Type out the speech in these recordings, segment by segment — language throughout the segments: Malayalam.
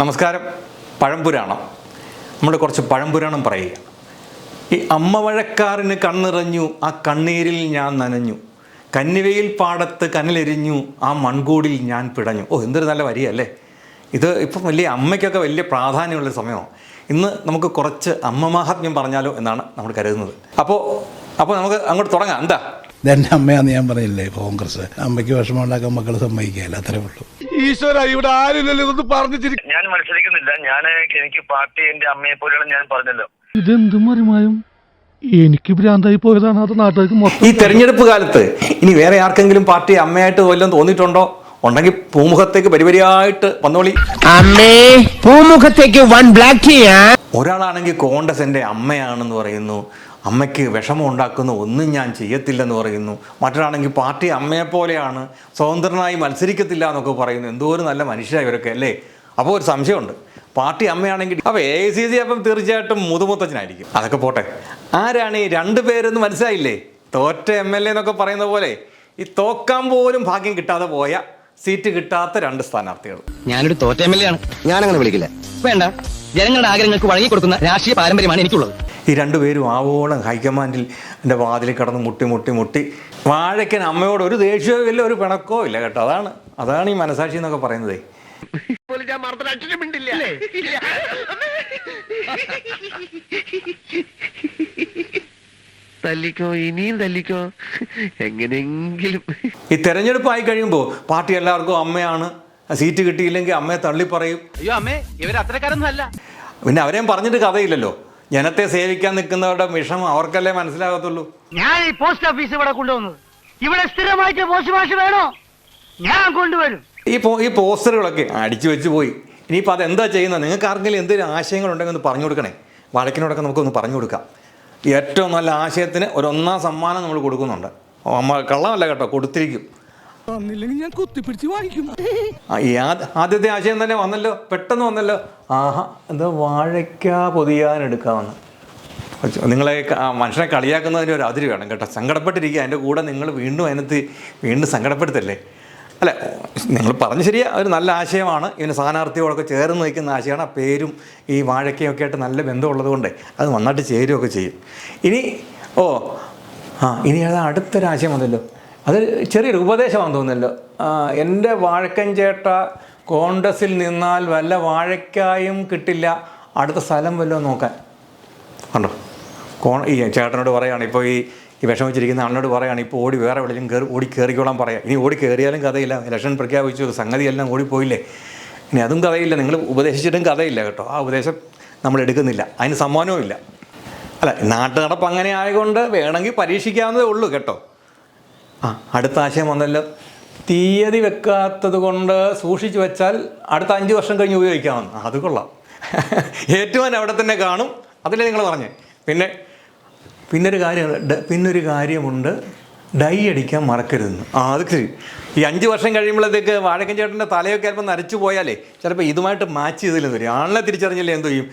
നമസ്കാരം. പഴംപുരാണം. നമ്മൾ കുറച്ച് പഴംപുരാണം പറയുക. ഈ അമ്മ വഴക്കാറിന് കണ്ണിറഞ്ഞു, ആ കണ്ണീരിൽ ഞാൻ നനഞ്ഞു, കന്നിവയിൽ പാടത്ത് കനലെരിഞ്ഞു, ആ മൺകൂടിൽ ഞാൻ പിടഞ്ഞു. എന്തൊരു നല്ല വരിയല്ലേ ഇത്! ഇപ്പം വലിയ അമ്മയ്ക്കൊക്കെ വലിയ പ്രാധാന്യമുള്ള സമയമാണ്. ഇന്ന് നമുക്ക് കുറച്ച് അമ്മ മാഹാത്മ്യം പറഞ്ഞാലോ എന്നാണ് നമ്മൾ കരുതുന്നത്. അപ്പോൾ നമുക്ക് അങ്ങോട്ട് തുടങ്ങാം. എന്താ ഇതെൻ്റെ അമ്മയാന്ന് ഞാൻ പറയില്ലേ, കോൺഗ്രസ്. അമ്മയ്ക്ക് വിഷമം ഉണ്ടാക്കാൻ മക്കൾ സമ്മതിക്കുകയല്ല, അത്രേ ഉള്ളൂ. ഈശ്വര, ഇവിടെ ആരില്ലല്ലോ ഇതൊന്നും പറഞ്ഞിട്ട്. ഞാൻ മത്സരിക്കുന്നില്ല. എനിക്ക് പാർട്ടി എന്റെ അമ്മയെ പോലെയാണ് ഞാൻ പറഞ്ഞല്ലോ. ഇതെന്തും മറിമായും എനിക്ക് ഭ്രാന്തായി പോയതാണ്. അത് നാട്ടുകാർക്ക് മൊത്തം. ഈ തെരഞ്ഞെടുപ്പ് കാലത്ത് ഇനി വേറെ ആർക്കെങ്കിലും പാർട്ടി അമ്മയായിട്ട് വല്ലതും തോന്നിയിട്ടുണ്ടോ? ഉണ്ടെങ്കിൽ പൂമുഖത്തേക്ക് പരിപരിയായിട്ട് വന്നോളി. അമ്മേ, പൂമുഖത്തേക്ക് വൺ ബ്ലാക്ക് ചെയ്യാ. ഒരാളാണെങ്കിൽ കോൺഗ്രസ് എൻ്റെ അമ്മയാണെന്ന് പറയുന്നു, അമ്മയ്ക്ക് വിഷമം ഉണ്ടാക്കുന്ന ഒന്നും ഞാൻ ചെയ്യത്തില്ലെന്ന് പറയുന്നു. മറ്റൊരാണെങ്കിൽ പാർട്ടി അമ്മയെപ്പോലെയാണ്, സ്വതന്ത്രനായി മത്സരിക്കത്തില്ല എന്നൊക്കെ പറയുന്നു. എന്തോരം നല്ല മനുഷ്യരായി ഇവരൊക്കെ അല്ലേ. അപ്പോൾ ഒരു സംശയമുണ്ട്, പാർട്ടി അമ്മയാണെങ്കിൽ അപ്പോൾ AICC അപ്പം തീർച്ചയായിട്ടും മുതുമുത്തച്ഛനായിരിക്കും. അതൊക്കെ പോട്ടെ, ആരാണ് ഈ രണ്ടു പേരെന്ന് മനസ്സിലായില്ലേ? തോറ്റ MLA എന്നൊക്കെ പറയുന്ന പോലെ ഈ തോക്കാൻ പോലും ഭാഗ്യം കിട്ടാതെ പോയ, സീറ്റ് കിട്ടാത്ത രണ്ട് സ്ഥാനാർത്ഥികൾ. ഞാനൊരു തോറ്റ MLA ആണ്. ഞാനങ്ങനെ വിളിക്കില്ല. വേണ്ട, ജനങ്ങളുടെ ആഗ്രഹങ്ങൾക്ക് വഴങ്ങി കൊടുക്കുന്ന രാഷ്ട്രീയ പാരമ്പര്യമാണ് എനിക്കുള്ളത്. ഈ രണ്ടുപേരും ആവോളം ഹൈക്കമാൻഡിൽ എൻ്റെ വാതിലിൽ കടന്ന് മുട്ടി വാഴയ്ക്കൻ അമ്മയോട് ഒരു ദേഷ്യവും ഇല്ല, ഒരു പിണക്കോ ഇല്ല കേട്ടോ. അതാണ് ഈ മനസാക്ഷി എന്നൊക്കെ പറയുന്നത്. തല്ലിക്കോ, ഇനിയും തല്ലിക്കോ, എങ്ങനെയെങ്കിലും. ഈ തെരഞ്ഞെടുപ്പ് ആയി കഴിയുമ്പോൾ പാർട്ടി എല്ലാവർക്കും അമ്മയാണ്, സീറ്റ് കിട്ടിയില്ലെങ്കിൽ അമ്മയെ തള്ളിപ്പറയും. അയ്യോ അമ്മേ, ഇവർ അത്രക്കാരൊന്നും അല്ല. പിന്നെ അവരെയും പറഞ്ഞിട്ട് കഥയില്ലല്ലോ. ജനത്തെ സേവിക്കാൻ നിൽക്കുന്നവരുടെ വിഷമം അവർക്കല്ലേ മനസ്സിലാകത്തുള്ളൂ. ഞാൻ ഈ പോസ്റ്റ് ഓഫീസ് ഇവിടെ കൊണ്ടുവന്നത്, ഇവിടെ സ്ഥിരമായിട്ട് പോസ്റ്റ് മാഷ് വേണോ? ഞാൻ കൊണ്ടുവരും. ഈ പോസ്റ്ററുകളൊക്കെ അടിച്ചു വെച്ച് പോയി. ഇനിയിപ്പോൾ അതെന്താ ചെയ്യുന്നത്? നിങ്ങൾക്ക് ആർക്കെങ്കിലും എന്തെങ്കിലും ആശയങ്ങളുണ്ടെങ്കിൽ ഒന്ന് പറഞ്ഞു കൊടുക്കണേ. വഴക്കിനോടൊക്കെ നമുക്കൊന്ന് പറഞ്ഞു കൊടുക്കാം. ഏറ്റവും നല്ല ആശയത്തിന് ഒരു 1ാം സമ്മാനം നമ്മൾ കൊടുക്കുന്നുണ്ട്. കള്ളമല്ല കേട്ടോ, കൊടുത്തിരിക്കും. ഞാൻ കുത്തിപ്പിടിച്ച് വാങ്ങിക്കും. ആദ്യത്തെ ആശയം തന്നെ വന്നല്ലോ, പെട്ടെന്ന് വന്നല്ലോ. എന്താ വാഴയ്ക്ക പൊതിയാനെടുക്കാമെന്ന്. നിങ്ങളെ മനുഷ്യനെ കളിയാക്കുന്നതിന് ഒരു അതിര് വേണം കേട്ടോ. സങ്കടപ്പെട്ടിരിക്കുക, അതിൻ്റെ കൂടെ നിങ്ങൾ വീണ്ടും സങ്കടപ്പെടുത്തല്ലേ. അല്ല, നിങ്ങൾ പറഞ്ഞു ശരിയാ, ഒരു നല്ല ആശയമാണ്. ഇതിന് സ്ഥാനാർത്ഥിയോടൊക്കെ ചേർന്ന് നിൽക്കുന്ന ആശയമാണ്. ആ പേരും ഈ വാഴയ്ക്കയൊക്കെ ആയിട്ട് നല്ല ബന്ധമുള്ളത് കൊണ്ട് അത് നന്നായിട്ട് ചേരുകയൊക്കെ ചെയ്യും. ഇനി അത് അടുത്തൊരാശയം വന്നല്ലോ. അത് ചെറിയൊരു ഉപദേശമാണെന്ന് തോന്നുന്നല്ലോ. എൻ്റെ വാഴക്കൻ ചേട്ട കോൺഗ്രസിൽ നിന്നാൽ വല്ല വാഴയ്ക്കായും കിട്ടില്ല, അടുത്ത സ്ഥലം വല്ലതും നോക്കാൻ. കണ്ടോ, ഈ ചേട്ടനോട് പറയുകയാണ്, ഇപ്പോൾ ഈ വിഷമിച്ചിരിക്കുന്ന ആളിനോട് പറയുകയാണ്, ഇപ്പോൾ വേറെ എവിടെയും ഓടി കയറിക്കോളാൻ പറയാം. ഇനി ഓടി കയറിയാലും കഥയില്ല. ഇലക്ഷൻ പ്രഖ്യാപിച്ചു, സംഗതിയെല്ലാം ഓടിപ്പോയില്ലേ. ഇനി അതും കഥയില്ല. നിങ്ങൾ ഉപദേശിച്ചിട്ടും കഥയില്ല കേട്ടോ. ആ ഉപദേശം നമ്മൾ എടുക്കുന്നില്ല, അതിന് സമ്മാനവും ഇല്ല. അല്ല, നാട്ടുനടപ്പ് അങ്ങനെ ആയതുകൊണ്ട് വേണമെങ്കിൽ പരീക്ഷിക്കാവുന്നതേ ഉള്ളൂ കേട്ടോ. അടുത്ത ആശയം വന്നല്ലോ. തീയതി വെക്കാത്തത് കൊണ്ട് സൂക്ഷിച്ചു വെച്ചാൽ അടുത്ത 5 വർഷം കഴിഞ്ഞ് ഉപയോഗിക്കാമെന്ന്. അത് കൊള്ളാം. ഏറ്റുമാൻ അവിടെ തന്നെ കാണും. അതിലേ നിങ്ങൾ പറഞ്ഞേ. പിന്നൊരു കാര്യമുണ്ട്, ഡൈ അടിക്കാൻ മറക്കരുതെന്ന്. അത് ശരി. ഈ 5 വർഷം കഴിയുമ്പോഴത്തേക്ക് വാഴക്കൻ ചേട്ടൻ്റെ തലയൊക്കെ ചിലപ്പോൾ നരച്ചു പോയാലേ ചിലപ്പോൾ ഇതുമായിട്ട് മാച്ച് ചെയ്തില്ലെന്ന് വരും. ആളിനെ തിരിച്ചറിഞ്ഞില്ലേ എന്തു ചെയ്യും?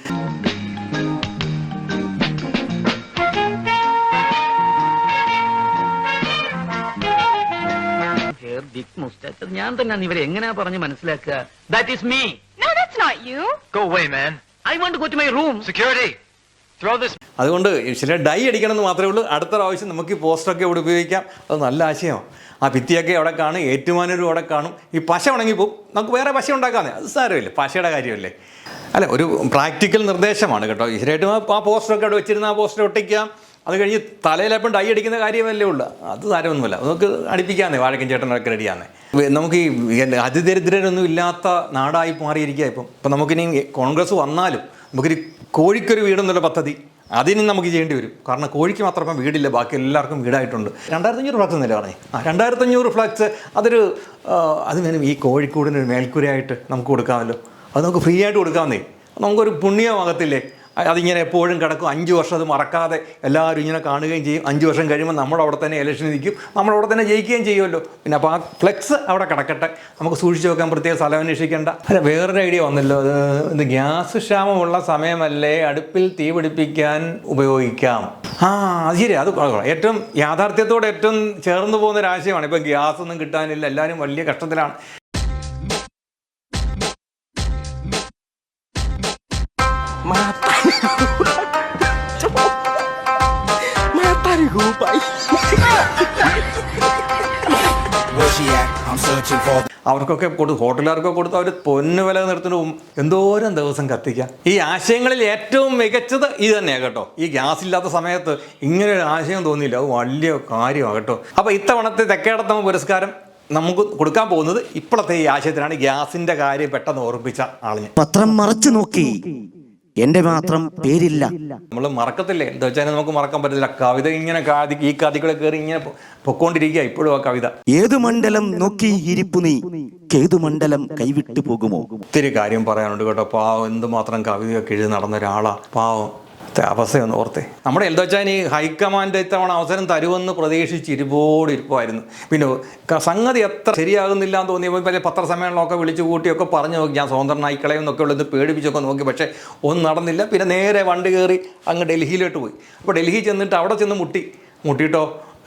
ഞാൻ തന്നെ ഇവരെ എങ്ങനെയാ പറഞ്ഞ് മനസ്സിലാക്കുക? That is me. No, that's not you. Go away, man. I want to go to my room. Security. Throw this. അതുകൊണ്ട് ചില ഡൈ അടിക്കണമെന്ന് മാത്രമേ ഉള്ളൂ. അടുത്ത പ്രാവശ്യം നമുക്ക് ഈ പോസ്റ്ററൊക്കെ ഇവിടെ ഉപയോഗിക്കാം. അത് നല്ല ആശയമാണ്. ആ ഭിത്തിയൊക്കെ അവിടെ കാണും, ഏറ്റുമാനൂരും അവിടെ കാണും. ഈ പശ ഉണങ്ങിപ്പോവും, നമുക്ക് വേറെ പശ ഉണ്ടാക്കാമെന്നേ. അത് സാരമില്ല, പശയുടെ കാര്യമല്ലേ. അല്ല, ഒരു പ്രാക്ടിക്കൽ നിർദ്ദേശമാണ് കേട്ടോ. ഈശ്വരായിട്ടും ആ പോസ്റ്ററൊക്കെ അവിടെ വെച്ചിരുന്ന ആ പോസ്റ്റർ ഒട്ടിക്കാം. അത് കഴിഞ്ഞ് തലയിലെപ്പം ഡൈ അടിക്കുന്ന കാര്യമല്ലേ ഉള്ളൂ. അത് സാരമൊന്നുമില്ല, നമുക്ക് അടിപ്പിക്കാന്നേ. വാഴക്കൻ ചേട്ടനൊക്കെ റെഡിയാന്നേ. നമുക്ക് ഈ അതിദരിദ്രരൊന്നും ഇല്ലാത്ത നാടായി മാറിയിരിക്കുക ഇപ്പം നമുക്കിനി കോൺഗ്രസ് വന്നാലും നമുക്കൊരു കോഴിക്കൊരു വീടെന്നുള്ള പദ്ധതി അതിന് നമുക്ക് ചെയ്യേണ്ടി വരും. കാരണം കോഴിക്ക് മാത്രമേ വീടില്ല, ബാക്കി എല്ലാവർക്കും വീടായിട്ടുണ്ട്. 2500 ഫ്ലക്സ് എന്നല്ലേ പറഞ്ഞേ? 2500 ഫ്ലക്സ് അത് വേണം ഈ കോഴിക്കൂടിനൊരു മേൽക്കൂരയായിട്ട് നമുക്ക് കൊടുക്കാമല്ലോ. അത് നമുക്ക് ഫ്രീ ആയിട്ട് കൊടുക്കാമെന്നേ. നമുക്കൊരു പുണ്യമാകത്തില്ലേ? അതിങ്ങനെ എപ്പോഴും കിടക്കും. 5 വർഷം അത് മറക്കാതെ എല്ലാവരും ഇങ്ങനെ കാണുകയും ചെയ്യും. 5 വർഷം കഴിയുമ്പോൾ നമ്മളവിടെ തന്നെ ഇലക്ഷൻ നിൽക്കും, നമ്മളവിടെ തന്നെ ജയിക്കുകയും ചെയ്യുമല്ലോ. പിന്നെ അപ്പോൾ ആ ഫ്ലെക്സ് അവിടെ കിടക്കട്ടെ, നമുക്ക് സൂക്ഷിച്ച് വെക്കാൻ പ്രത്യേക സ്ഥലം അന്വേഷിക്കേണ്ട. അല്ല, വേറൊരു ഐഡിയ വന്നല്ലോ. ഇത് ഗ്യാസ് ക്ഷാമമുള്ള സമയമല്ലേ, അടുപ്പിൽ തീ പിടിപ്പിക്കാൻ ഉപയോഗിക്കാം. അത് ശരി. അത് ഏറ്റവും യാഥാർത്ഥ്യത്തോടെ ഏറ്റവും ചേർന്ന് പോകുന്ന ഒരു ആശയമാണ്. ഇപ്പം ഗ്യാസ് ഒന്നും കിട്ടാനില്ല, എല്ലാവരും വലിയ കഷ്ടത്തിലാണ്. അവർക്കൊക്കെ ഹോട്ടലുകാർക്കൊക്കെ കൊടുത്ത് അവർ പൊന്നു വില നിർത്തുന്നു. എന്തോരം ദിവസം കത്തിക്കാം. ഈ ആശയങ്ങളിൽ ഏറ്റവും മികച്ചത് ഇത് തന്നെയാണ് കേട്ടോ. ഈ ഗ്യാസ് ഇല്ലാത്ത സമയത്ത് ഇങ്ങനെ ഒരു ആശയം തോന്നിയില്ല, അത് വലിയ കാര്യമാണ് കേട്ടോ. അപ്പോൾ ഇത്തവണത്തെ തെക്കേടത്തമ്മ പുരസ്കാരം നമുക്ക് കൊടുക്കാൻ പോകുന്നത് ഇപ്പോഴത്തെ ഈ ആശയത്തിനാണ്. ഗ്യാസിന്റെ കാര്യം പെട്ടെന്ന് ഓർപ്പിച്ച ആളിന്. പത്രം മറച്ചു നോക്കി, എന്റെ മാത്രം പേരില്ല. നമ്മൾ മറക്കത്തില്ലേ, എന്താ വെച്ചാൽ നമുക്ക് മറക്കാൻ പറ്റത്തില്ല. കവിത ഇങ്ങനെ ഈ കാതികളെ കയറി ഇങ്ങനെ പൊക്കോണ്ടിരിക്കുക ഇപ്പോഴും ആ കവിത. ഏതു മണ്ഡലം നോക്കി ഇരിപ്പു നീ, ഏതു മണ്ഡലം കൈവിട്ടു പോകുമോ. ഒത്തിരി കാര്യം പറയാനുണ്ട് കേട്ടോ. പാവം എന്തുമാത്രം കവിതയൊക്കെ എഴുതി നടന്ന ഒരാളാ പാവം. അവസ്ഥയൊന്ന് ഓർത്തേ. നമ്മുടെ എൽദോച്ചാൻ ഈ ഹൈക്കമാൻഡ് ഇത്തവണ അവസരം തരുമെന്ന് പ്രതീക്ഷിച്ച് ഇരിപ്പായിരുന്നു. പിന്നെ സംഗതി എത്ര ശരിയാകുന്നില്ല എന്ന് തോന്നിയപ്പോൾ വലിയ പത്രസമ്മേളനമൊക്കെ വിളിച്ചു കൂട്ടിയൊക്കെ പറഞ്ഞു നോക്കി, ഞാൻ സ്വതന്ത്രനായി കളയുമെന്നൊക്കെ ഉള്ളത് പേടിപ്പിച്ചൊക്കെ നോക്കി. പക്ഷേ ഒന്നും നടന്നില്ല. പിന്നെ നേരെ വണ്ടി കയറി അങ്ങ് ഡൽഹിയിലോട്ട് പോയി. അപ്പോൾ ഡൽഹി ചെന്നിട്ട് അവിടെ ചെന്ന് മുട്ടിയിട്ടോ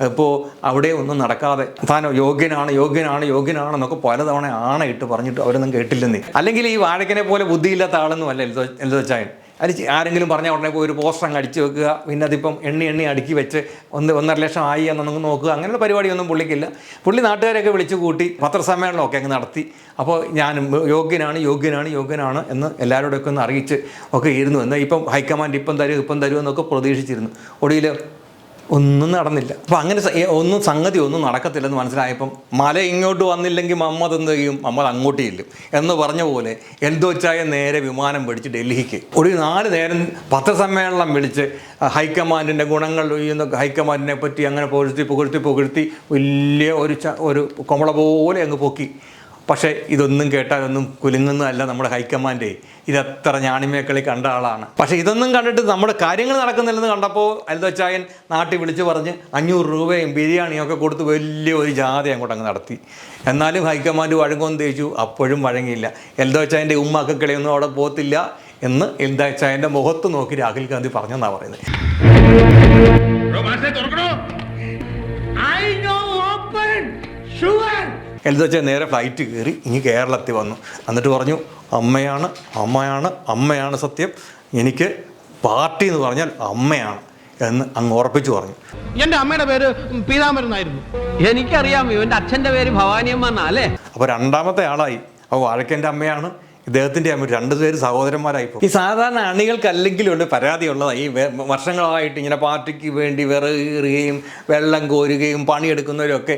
ഇപ്പോൾ അവിടെ ഒന്നും നടക്കാതെ താൻ യോഗ്യനാണെന്നൊക്കെ പലതവണ ആണയിട്ട് പറഞ്ഞിട്ട് അവരൊന്നും കേട്ടില്ലെന്നേ. അല്ലെങ്കിൽ ഈ വാഴക്കനെ പോലെ ബുദ്ധിയില്ലാത്ത ആളൊന്നും അല്ല എൽദോച്ചായൻ. അത് ആരെങ്കിലും പറഞ്ഞാൽ ഉടനെ പോയി ഒരു പോസ്റ്റർ അങ്ങ് അടിച്ച് വെക്കുക, പിന്നെ അതിപ്പം എണ്ണി അടുക്കി വെച്ച് 1.5 ലക്ഷം ആയി എന്നൊന്നും നോക്കുക, അങ്ങനെയുള്ള പരിപാടിയൊന്നും പുള്ളിക്കില്ല. പുള്ളി നാട്ടുകാരെയൊക്കെ വിളിച്ചു കൂട്ടി പത്രസമ്മേളനമൊക്കെ അങ്ങ് നടത്തി. അപ്പോൾ ഞാൻ യോഗ്യനാണ് എന്ന് എല്ലാവരോടൊക്കെ ഒന്ന് അറിയിച്ച് ഒക്കെ ഇരുന്നു. എന്നാൽ ഇപ്പം ഹൈക്കമാൻഡ് ഇപ്പം തരും എന്നൊക്കെ പ്രതീക്ഷിച്ചിരുന്നു. ഒടുവിൽ ഒന്നും നടന്നില്ല. അപ്പോൾ അങ്ങനെ സംഗതി ഒന്നും നടക്കത്തില്ലെന്ന് മനസ്സിലായപ്പം മല ഇങ്ങോട്ട് വന്നില്ലെങ്കിൽ മമ്മദ് എന്ത് ചെയ്യും, മമ്മദ് അങ്ങോട്ട് ചെല്ലും എന്ന് പറഞ്ഞ പോലെ എൽദോച്ചായ നേരെ വിമാനം പിടിച്ച് ഡൽഹിക്ക്. ഒരു 4 നേരം പത്രസമ്മേളനം വിളിച്ച് ഹൈക്കമാൻഡിൻ്റെ ഗുണങ്ങൾ, ഹൈക്കമാൻഡിനെ പറ്റി അങ്ങനെ പുകഴ്ത്തി വലിയ ഒരു കൊമള പോലെ അങ്ങ് പൊക്കി. പക്ഷേ ഇതൊന്നും കേട്ടാലൊന്നും കുലുങ്ങുന്നതല്ല നമ്മുടെ ഹൈക്കമാൻഡേ. ഇതെത്ര ഞാണിമേക്കളി കണ്ട ആളാണ്. പക്ഷേ ഇതൊന്നും കണ്ടിട്ട് നമ്മുടെ കാര്യങ്ങൾ നടക്കുന്നില്ലെന്ന് കണ്ടപ്പോൾ എൽദോച്ചായൻ നാട്ടിൽ വിളിച്ച് പറഞ്ഞ് 500 രൂപയും ബിരിയാണിയും ഒക്കെ കൊടുത്ത് വലിയ ഒരു ജാഥ അങ്ങോട്ട് അങ്ങ് നടത്തി. എന്നാലും ഹൈക്കമാൻഡ് വഴങ്ങുമെന്ന് തേച്ചു, അപ്പോഴും വഴങ്ങിയില്ല. എൽദോച്ചായൻ്റെ ഉമ്മാക്കളിയൊന്നും അവിടെ പോകത്തില്ല എന്ന് എൽദോച്ചായൻ്റെ മുഖത്ത് നോക്കി രാഹുൽ ഗാന്ധി പറഞ്ഞെന്നാണ് പറയുന്നത്. എൽദോച്ചായൻ നേരെ ഫ്ലൈറ്റ് കയറി ഇനി കേരളത്തിൽ വന്നു. എന്നിട്ട് പറഞ്ഞു, അമ്മയാണ് സത്യം, എനിക്ക് പാർട്ടി എന്ന് പറഞ്ഞാൽ അമ്മയാണ് എന്ന് അങ്ങ് ഉറപ്പിച്ചു പറഞ്ഞു. എന്റെ അമ്മയുടെ പേര് പീതാംബരൻ എന്നായിരുന്നു. എനിക്കറിയാം, ഇവന്റെ അച്ഛന്റെ പേര് ഭവാനിയമ്മ അല്ലേ. അപ്പോൾ രണ്ടാമത്തെ ആളായി. അപ്പോൾ വാഴക്കൻ്റെ അമ്മയാണ്, ഇദ്ദേഹത്തിൻ്റെ അമ്മ. 2 പേര് സഹോദരന്മാരായിപ്പോൾ. ഈ സാധാരണ അണികൾക്കല്ലെങ്കിലും ഉണ്ട് പരാതിയുള്ളതാണ്. ഈ വർഷങ്ങളായിട്ട് ഇങ്ങനെ പാർട്ടിക്ക് വേണ്ടി വിറകീറുകയും വെള്ളം കോരുകയും പണിയെടുക്കുന്നവരൊക്കെ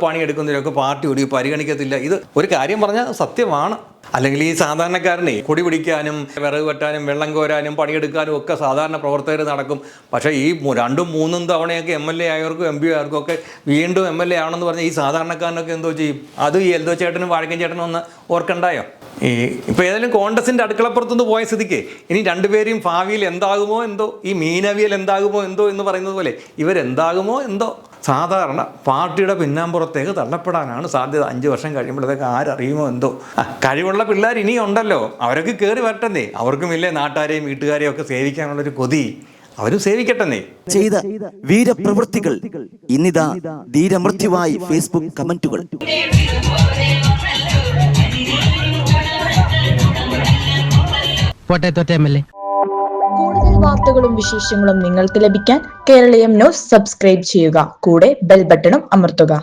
പണിയെടുക്കുന്നവരൊക്കെ പാർട്ടി ഒരു പരിഗണിക്കത്തില്ല. ഇത് ഒരു കാര്യം പറഞ്ഞാൽ സത്യമാണ്. അല്ലെങ്കിൽ ഈ സാധാരണക്കാരനെ കൊടി പിടിക്കാനും വിറക് വെട്ടാനും വെള്ളം കോരാനും പണിയെടുക്കാനും ഒക്കെ സാധാരണ പ്രവർത്തകർ നടക്കും. പക്ഷേ ഈ 2ഉം 3ഉം തവണയൊക്കെ MLA ആയവർക്കും MP ആയവർക്കും ഒക്കെ വീണ്ടും MLA ആണെന്ന് പറഞ്ഞാൽ ഈ സാധാരണക്കാരനൊക്കെ എന്തോ ചെയ്യും? അത് ഈ എൽദോ ചേട്ടനും വാഴക്കൻ ചേട്ടനും ഒന്ന് ഓർക്കണ്ടായോ? ഇപ്പോൾ ഏതായാലും കോൺഗ്രസിൻ്റെ അടുക്കളപ്പുറത്തുനിന്ന് പോയ സ്ഥിതിക്ക് ഇനി 2 പേരെയും ഭാവിയിൽ എന്താകുമോ എന്തോ, ഈ മീനവിയൽ എന്താകുമോ എന്തോ എന്ന് പറയുന്നത് പോലെ ഇവരെന്താകുമോ എന്തോ. സാധാരണ പാർട്ടിയുടെ പിന്നാമ്പുറത്തേക്ക് തള്ളപ്പെടാനാണ് സാധ്യത. 5 വർഷം കഴിയുമ്പോഴത്തേക്ക് ആരറിയുമോ എന്തോ. കഴിവുള്ള പിള്ളേർ ഇനിയും ഉണ്ടല്ലോ, അവരൊക്കെ കയറി വരട്ടെന്നേ. അവർക്കും ഇല്ലേ നാട്ടുകാരെയും വീട്ടുകാരെയും ഒക്കെ സേവിക്കാനുള്ളൊരു കൊതി, അവരും സേവിക്കട്ടെന്നേ. ചെയ്ത വീരപ്രവൃത്തികൾ ഇന്നിതാ ധീരമൃത്യുവായി ഫേസ്ബുക്ക് കമന്റുകൾ. കൂടുതൽ വാർത്തകളും വിശേഷങ്ങളും നിങ്ങൾക്ക് ലഭിക്കാൻ കേരളീയം ന്യൂസ് സബ്സ്ക്രൈബ് ചെയ്യുക. കൂടെ ബെൽ ബട്ടണും അമർത്തുക.